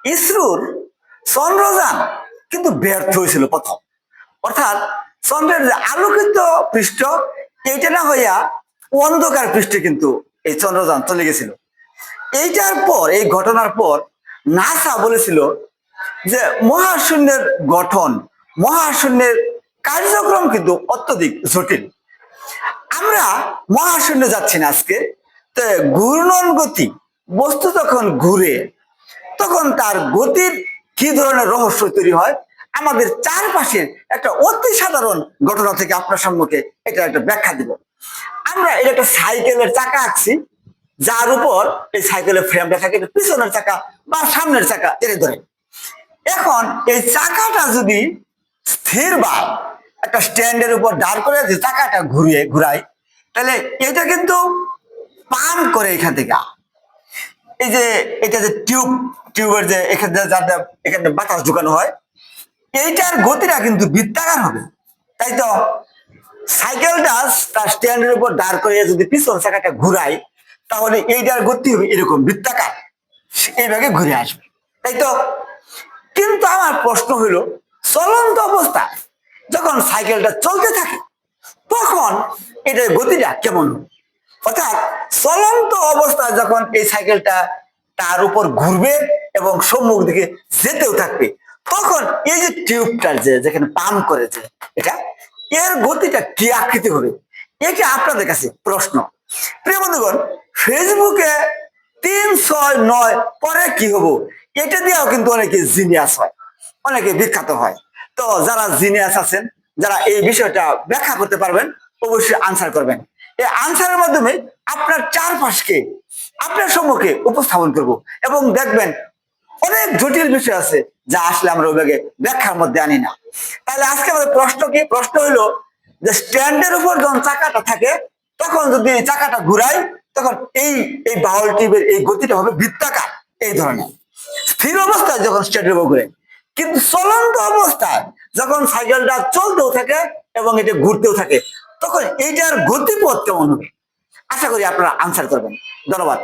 ইসরোর চন্দ্রযান কিন্তু ব্যর্থ হয়েছিল প্রথম। অর্থাৎ চন্দ্রের যে আলোকিত পৃষ্ঠ এইটা না হইয়া অন্ধকার পৃষ্ঠে কিন্তু এই চন্দ্রযান চলে গেছিল। এইটার পর, এই ঘটনার পর নাসা বলেছিল যে মহাশূন্যের গঠন, মহাশূন্যের কার্যক্রম কিন্তু অত্যধিক জটিল। আমরা মহাশূন্যে যাচ্ছি না আজকে। তো ঘূর্ণন গতি, বস্তু যখন ঘুরে তখন তার গতির কি ধরনের রহস্য তৈরি হয়, আমাদের চারপাশের একটা অতি সাধারণ ঘটনা থেকে আপনার সম্মুখে এটা একটা ব্যাখ্যা দিব। আমরা এটা একটা সাইকেলের চাকা আঁকছি, যার উপর এই সাইকেলের ফ্রেমটা থাকে পিছনের চাকা বা সামনের চাকা টেনে ধরে। এখন এই চাকাটা যদি স্থির বা একটা স্ট্যান্ডের উপর দাঁড় করে যে চাকাটা ঘুরাই, তাহলে এটা কিন্তু পান করে এখান থেকে। এই যে এটা যে টিউবের যে এখানে বাতাস ঢুকানো হয়, এইটার গতিটা কিন্তু বৃত্তাকার হবে। তাই তো সাইকেলটা তার স্ট্যান্ডের উপর দাঁড় করে যদি পিছন চাকাটা ঘুরাই, তাহলে এইটার গতি হবে এরকম বৃত্তাকার, এইভাবে ঘুরে আসবে, তাই তো। কিন্তু আমার প্রশ্ন হইল, চলন্ত অবস্থায় যখন সাইকেলটা চলতে থাকে তখন এটার গতিটা কেমন হবে? অর্থাৎ চলন্ত অবস্থায় যখন এই সাইকেলটা তার উপর ঘুরবে এবং সম্মুখ দিকে যেতেও থাকবে, তখন এই যে টিউবটার যেখানে পাম্প করেছে এটা, এর গতিটা কি আকৃতি হবে? এটা আপনাদের কাছে প্রশ্ন। প্রিয় বন্ধুগণ, ফেসবুকে 369 পরে কি হবো এটা দিয়েও কিন্তু অনেকে জিনিয়াস হয়, অনেকে বিখ্যাত হয়। তো যারা জিনিয়াস আছেন, যারা এই বিষয়টা ব্যাখ্যা করতে পারবেন, অবশ্যই আনসার করবেন। এই আনসারের মাধ্যমে আপনার চারপাশকে আপনার সম্মুখে উপস্থাপন করব এবং দেখবেন অনেক জটিল বিষয় আছে যা আসলে আমরা ওইভাবে ব্যাখ্যার মধ্যে আনি না। তাহলে আজকে আমাদের প্রশ্ন কি? প্রশ্ন হলো যে স্ট্যান্ডের উপর যখন চাকাটা থাকে তখন যদি চাকাটা ঘুরাই, তখন এই এই বাউল টিউবের এই গতিটা হবে বৃত্তাকার এই ধরনের। স্থির অবস্থায় যখন স্ট্যান্ডের উপর ঘুরে, কিন্তু চলন্ত অবস্থায় যখন সাইকেলটা চলতেও থাকে এবং এটা ঘুরতেও থাকে, তখন এইটার গতিপথ কেমন হবে? আশা করি আপনারা আনসার করবেন। ধন্যবাদ।